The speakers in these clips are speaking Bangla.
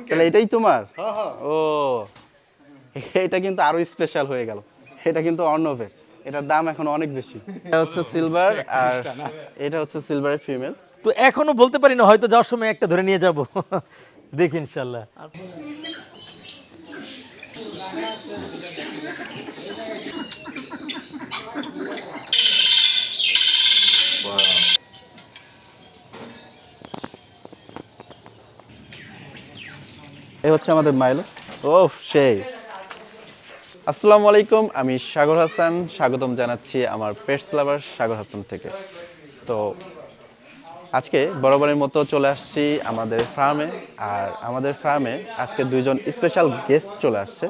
তাহলে এটাই তোমার? ও, এটা কিন্তু আরো স্পেশাল হয়ে গেল। এটা কিন্তু অর্ণবের, এটার দাম এখন অনেক বেশি। এটা হচ্ছে সিলভার, আর এটা হচ্ছে সিলভারের ফিমেল। তো এখনো বলতে পারি না, হয়তো যাওয়ার সময় একটা ধরে নিয়ে যাব। দেখি ইনশাল্লাহ। এই হচ্ছে আমাদের মাইলো। ও সেই, আসসালামু আলাইকুম, আমি সাগর হাসান, স্বাগতম জানাচ্ছি আমার পেটস লাভার সাগর হাসান থেকে। তো আজকে বরাবরের মতো চলে আসছি আমাদের ফার্মে, আর আমাদের ফার্মে আজকে দুইজন স্পেশাল গেস্ট চলে আসছে।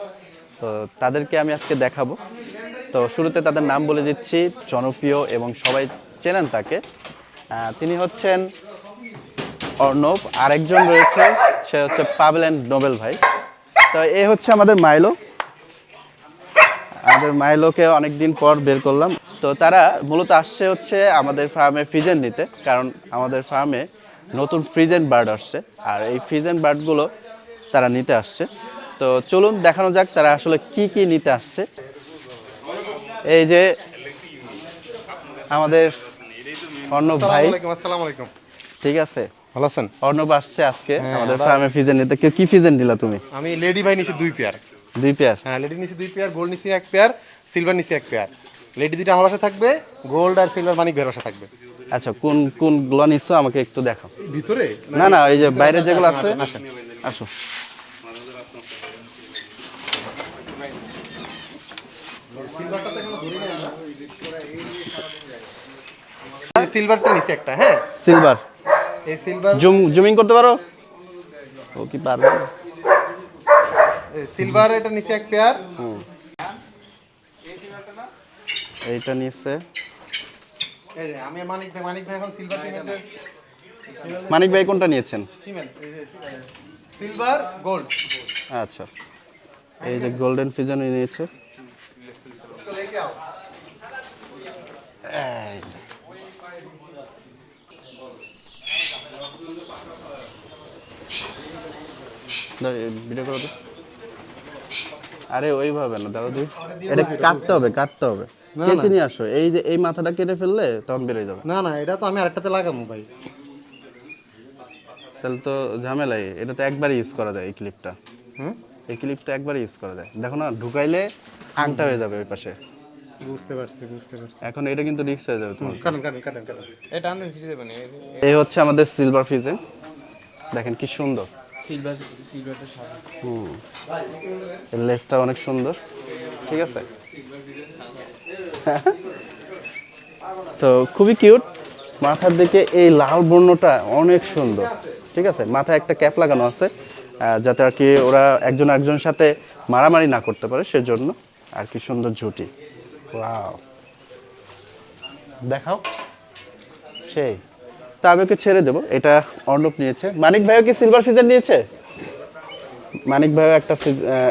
তো তাদেরকে আমি আজকে দেখাবো। তো শুরুতে তাদের নাম বলে দিচ্ছি, জনপ্রিয় এবং সবাই চেনেন তাকে। তিনি হচ্ছেন অর্ণব, আরেকজন রয়েছে সে হচ্ছে পাবেল অ্যান্ড নোবেল ভাই। তো এ হচ্ছে আমাদের মাইলো। আমাদের মাইলোকে অনেকদিন পর বের করলাম। তো তারা মূলত আসছে হচ্ছে আমাদের ফার্মে ফিজেন নিতে, কারণ আমাদের ফার্মে নতুন ফ্রিজেন্ট বার্ড আসছে, আর এই ফ্রিজেন্ট বার্ডগুলো তারা নিতে আসছে। তো চলুন দেখানো যাক তারা আসলে কি কি নিতে আসছে। এই যে আমাদের অর্ণব ভাই। আসসালামু আলাইকুম। ঠিক আছে, ভালো আছেন? অর্ণব আসছে আজকে আমাদের ফার্মে ফিজেন নিতে। কি ফিজেন দিলা তুমি? আমি লেডি ভাই নিছি 2 পেয়ার। 2 পেয়ার? হ্যাঁ, লেডি নিছি 2 পেয়ার, গোল্ড নিছি 1 পেয়ার, সিলভার নিছি 1 পেয়ার। লেডি দুটো আমার বাসায় থাকবে, গোল্ড আর সিলভার মানিক ভাইয়ের বাসায় থাকবে। আচ্ছা, কোন কোন গুলো নিছো আমাকে একটু দেখাও। ভিতরে না না, এই যে বাইরে যেগুলো আছে। আসো। সিলভারটা নিছি একটা। হ্যাঁ, সিলভার। এই সিলভার জুমিং করতে পারো? ও কি পারবে না? সিলভার এটা নিছি 1 পেয়ার। এইটা নিচ্ছে এই যে আমি মানিক ভাই এখন সিলভার ফিমেলের মানিক ভাই। কোনটা নিয়েছেন? ফিমেল, এই যে সিলভার গোল্ড। আচ্ছা, এই যে গোল্ডেন ফিজন নিয়েছে। ভিডিও করো তো। আরে ওইভাবে না, দাঁড়া দিই, এটা কাটতে হবে। কেচি নিয়ে আসো, এই যে এই মাথাটা কেটে ফেললে তখন বেরোয় যাবে। না না, এটা তো আমি আরেকটাতে লাগাবো ভাই। তাহলে তো ঝামেলাই। এটা তো একবার ইউজ করা যায় এই ক্লিপটা। এই ক্লিপটা একবার ইউজ করা যায়, দেখো না, ঢুকাইলে আংটা হয়ে যাবে ওই পাশে। বুঝতে পারছি। এখন এটা কিন্তু রিস্ক হয়ে যাবে তোমার। কাটেন। এটা আনতে সিরিজ দেবেন। এই হচ্ছে আমাদের সিলভার ফিজে, দেখেন কি সুন্দর। সিলভারটা সাদা। এর লেজটা অনেক সুন্দর। ঠিক আছে, তো খুবই কিউট। মাথার দিকে এই লাল বর্ণটা অনেক সুন্দর। ঠিক আছে, মাথায় একটা ক্যাপ লাগানো আছে, যাতে আর কি ওরা একজন আরেকজনের সাথে মারামারি না করতে পারে, সেজন্য। আর কি সুন্দর ঝুঁটি, ওয়াও, দেখাও সেই। তা আমি ওকে ছেড়ে দেবো। এটা অর্ণব নিয়েছে। মানিক ভাইও কি সিলভার ফিজার নিয়েছে? মানিক ভাইও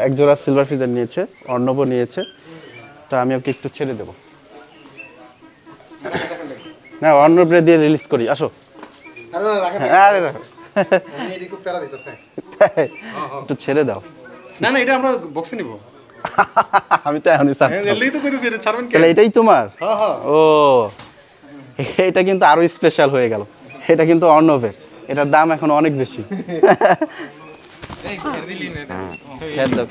এক জোড়া সিলভার ফিজার নিয়েছে, অর্ণবও নিয়েছে। তো আমি ওকে একটু ছেড়ে দেবো। না, অর্ণবরে দিয়ে রিলিজ করি, আসো। আরে একটু ছেড়ে দাও। না না, এটা আমরা বক্সে নিব। আমি তো এখনই তাহলে এটাই তোমার? ও, এটা কিন্তু আরো স্পেশাল হয়ে গেল। এটা কিন্তু অর্ণবের, এটার দাম এখন অনেক বেশি। খেদ দাও।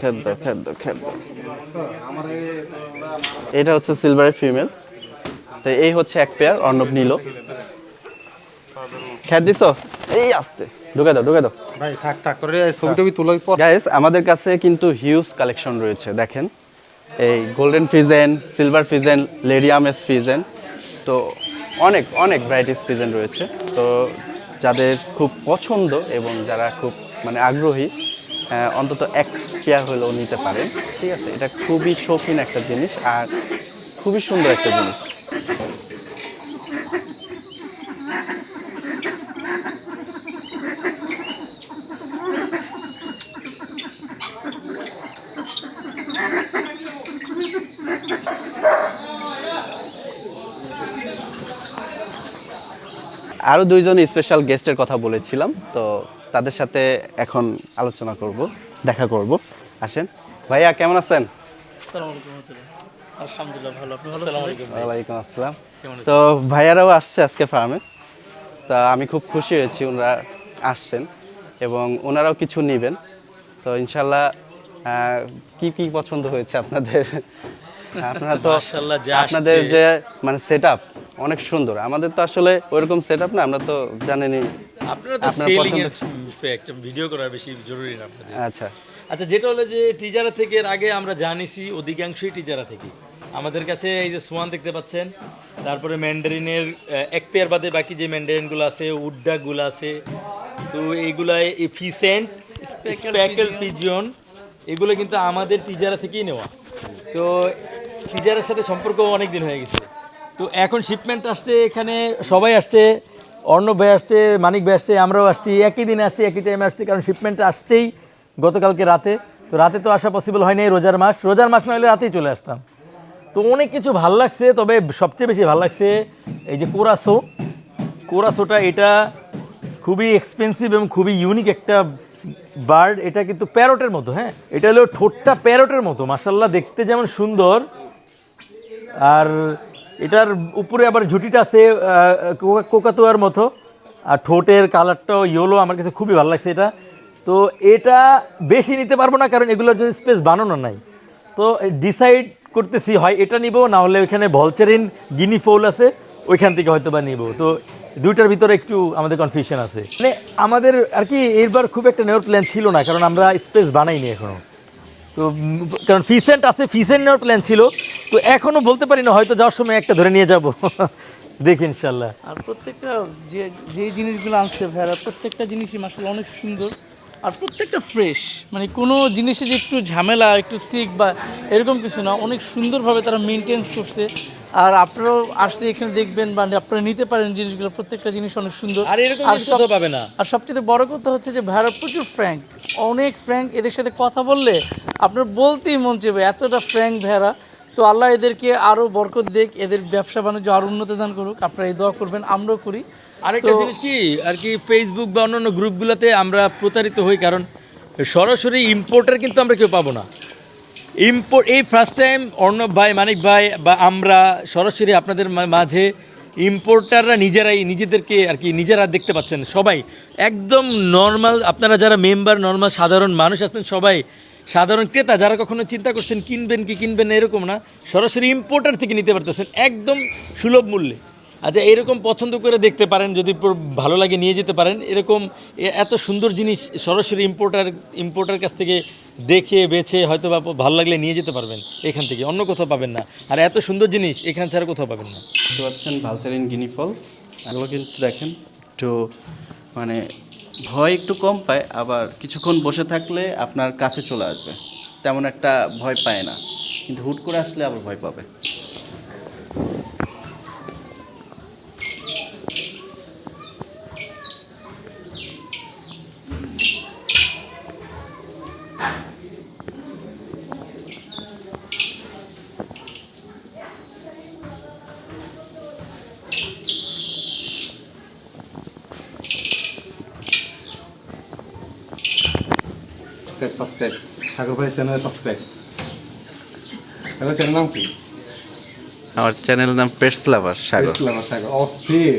এটা হচ্ছে সিলভারের ফিমেল। তো এই হচ্ছে 1 পেয়ার অর্ণব নিল। খেদ দিছো? এই আসতে ঢুকে দাও ভাই থাক তোর ছবিটা তোলার পর। গাইস, আমাদের কাছে কিন্তু হিউজ কালেকশন রয়েছে, দেখেন। এই গোল্ডেন ফিজেন, সিলভার ফিজেন, লেডিয়ামেস ফিজেন, তো অনেক ভ্যারাইটিস ফিজেন রয়েছে। তো যাদের খুব পছন্দ এবং যারা খুব আগ্রহী, অন্তত 1 পেয়ার হলেও নিতে পারেন। ঠিক আছে, এটা খুবই শৌখিন একটা জিনিস, আর খুবই সুন্দর একটা জিনিস। আরও 2জন স্পেশাল গেস্টের কথা বলেছিলাম, তো তাদের সাথে এখন আলোচনা করব, দেখা করব। আসেন ভাইয়া, কেমন আছেন? আসসালামু আলাইকুম আলহামদুলিল্লাহ ভালো আপনি ভালো আছেন ভাই? ওয়ালাইকুম আসসালাম। তো ভাইয়ারাও আসছে আজকে ফার্মে, তা আমি খুব খুশি হয়েছি ওনারা আসছেন এবং ওনারাও কিছু নেবেন। তো ইনশাল্লাহ কি কি পছন্দ হয়েছে আপনাদের? আপনারা তো মাশাআল্লাহ যা আপনাদের আসছে। যে মানে সেটআপ অনেক সুন্দর। আমাদের তো আসলে ওইরকম সেটআপ না, আমরা তো জানেনই। আপনারা তো আপনার সেলিং পছন্দ। এর একটা ভিডিও করা বেশি জরুরি না আপনাদের। আচ্ছা আচ্ছা, যেটা হলো যে টিজারা থেকে এর আগে আমরা জানিছি অধিকাংশই টিজারা থেকে আমাদের কাছে এই যে সোয়ান দেখতে পাচ্ছেন, তারপরে ম্যান্ডারিনের এক পেয়ার বাদে বাকি যে ম্যান্ডারিনগুলো আছে, উড্ডাগুলো আছে, তো এইগুলাই এফিসেন্ট স্পেকেল পিজিয়ন, এগুলো কিন্তু আমাদের টিজারা থেকেই নেওয়া। তো টিজারের সাথে সম্পর্ক অনেক দিন হয়ে গেছে। তো এখন শিপমেন্ট আসছে, এখানে সবাই আসছে, অর্ণব ভাই আসছে, মানিক ভাই আসছে, আমরাও আসছি, একই দিনে আসছি, একই টাইমে আসছি, কারণ শিপমেন্ট আসছেই গতকালকে রাতে। তো রাতে তো আসা পসিবল হয়নি, রোজার মাস না হলে রাতেই চলে আসতাম। তো অনেক কিছু ভাল লাগছে, তবে সবচেয়ে বেশি ভাল লাগছে এই যে কোরাসোটা। এটা খুবই এক্সপেন্সিভ এবং খুবই ইউনিক একটা বার্ড। এটা কিন্তু প্যারটের মতো, হ্যাঁ, এটা হলো ঠোঁটটা প্যারটের মতো, মাশাআল্লাহ দেখতে যেমন সুন্দর, আর এটার উপরে আবার ঝুঁটিটা আছে কোকাতুয়ার মতো, আর ঠোঁটের কালারটাও ইয়েলো। আমার কাছে খুবই ভালো লাগছে এটা। তো এটা বেশি নিতে পারবো না, কারণ এগুলোর জন্য স্পেস বানানো নাই। তো ডিসাইড করতেছি, হয় এটা নিব, না হলে ওইখানে ভলচারিন গিনি ফোল আছে, ওইখান থেকে হয়তো বা নিব। তো দুইটার ভিতরে একটু আমাদের কনফিউশন আছে। মানে আমাদের আর কি এরবার খুব একটা নেওয়ার প্ল্যান ছিল না, কারণ আমরা স্পেস বানাইনি এখনো। তো কারণ ফিসেন্ট আছে, ফিসেন্ট নেওয়ার প্ল্যান ছিল। তো এখনো বলতে পারি না, হয়তো যাওয়ার সময় একটা ধরে নিয়ে যাব। দেখি ইনশাল্লাহ। আর প্রত্যেকটা যে জিনিসগুলো আনছে ভাইরা প্রত্যেকটা জিনিসই মাশাআল্লাহ অনেক সুন্দর, আর প্রত্যেকটা ফ্রেশ। মানে কোনো জিনিসে যে একটু ঝামেলা একটু সিক বা এরকম কিছু না, অনেক সুন্দরভাবে তারা মেনটেন্স করছে। আর আপনারাও আসলে এখানে দেখবেন বা আপনারা নিতে পারেন জিনিসগুলো, প্রত্যেকটা জিনিস অনেক সুন্দর। আর এরকম জিনিস কোথাও পাবে না। আর সবচেয়ে বড় কথা হচ্ছে যে ভাইরা প্রচুর ফ্র্যাঙ্ক, অনেক ফ্র্যাঙ্ক। এদের সাথে কথা বললে আপনার বলতেই মন চাইবে, এতটা ফ্র্যাঙ্ক ভেড়া। তো আল্লাহ এদেরকে আরও বরকত দেখ, এদের ব্যবসা বাণিজ্য আরও উন্নতি দান করুক। আপনারা এই দোয়া করবেন, আমরাও করি। আরেকটা জিনিস কি আর কি, ফেসবুক বা অন্যান্য গ্রুপগুলোতে আমরা প্রতারিত হই, কারণ সরাসরি ইম্পোর্টার কিন্তু আমরা কেউ পাবো না। এই ফার্স্ট টাইম অর্ণব ভাই, মানিক ভাই বা আমরা সরাসরি আপনাদের মাঝে ইম্পোর্টাররা নিজেদেরকে আর কি নিজেরা দেখতে পাচ্ছেন। সবাই একদম নর্মাল, আপনারা যারা মেম্বার নর্মাল সাধারণ মানুষ আছেন, সবাই সাধারণ ক্রেতা, যারা কখনো চিন্তা করছেন কিনবেন না এরকম না, সরাসরি ইম্পোর্টার থেকে নিতে পারতেছেন একদম সুলভ মূল্যে। আচ্ছা, এরকম পছন্দ করে দেখতে পারেন, যদি ভালো লাগে নিয়ে যেতে পারেন। এরকম এত সুন্দর জিনিস সরাসরি ইম্পোর্টার কাছ থেকে দেখে বেছে হয়তো বা ভালো লাগলে নিয়ে যেতে পারবেন, এখান থেকে অন্য কোথাও পাবেন না। আর এত সুন্দর জিনিস এখান ছাড়া কোথাও পাবেন না। দেখতে পাচ্ছেন ভালচারিন গিনি ফল, এগুলো কিন্তু দেখেন একটু মানে ভয় একটু কম পায়, আবার কিছুক্ষণ বসে থাকলে আপনার কাছে চলে আসবে, তেমন একটা ভয় পায় না, কিন্তু হুট করে আসলে আবার ভয় পাবে। সাবস্ক্রাইব সাগর ভাইয়ের চ্যানেলে সাবস্ক্রাইব। সাগর চ্যানেল নাম কি? আমার চ্যানেলের নাম পেটস লাভার সাগর। সাগর অস্থির।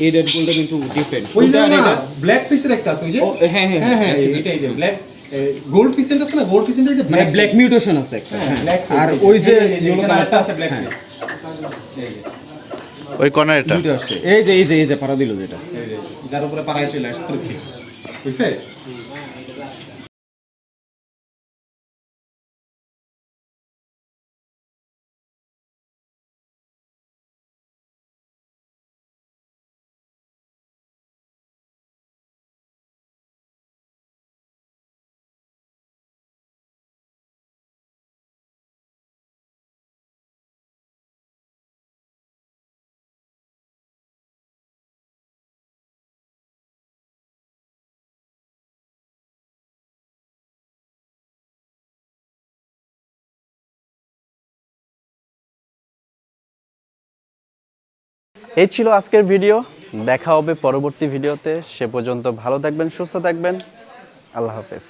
এই রেড গোলটা কিন্তু ডিফারেন্ট। ওই যে না ব্ল্যাক পিসের একটা আছে, ওই যে হ্যাঁ হ্যাঁ হ্যাঁ এইটাই যে ব্ল্যাক গোল্ড পিসেন্ট আছে না, গোল্ড পিসেন্টের যে মানে ব্ল্যাক মিউটেশন আছে একটা। আর ওই যে ইয়েলো কালারটা আছে ব্ল্যাক। ওই কর্নার এটা দুটো আসছে, এই যে পাড়া দিল যেটা, এই যে যার উপরে পাড়ায় চলে আসছে, বুঝছে? এই ছিল আজকের ভিডিও। দেখা হবে পরবর্তী ভিডিওতে। সে পর্যন্ত ভালো থাকবেন, সুস্থ থাকবেন। আল্লাহ হাফেজ।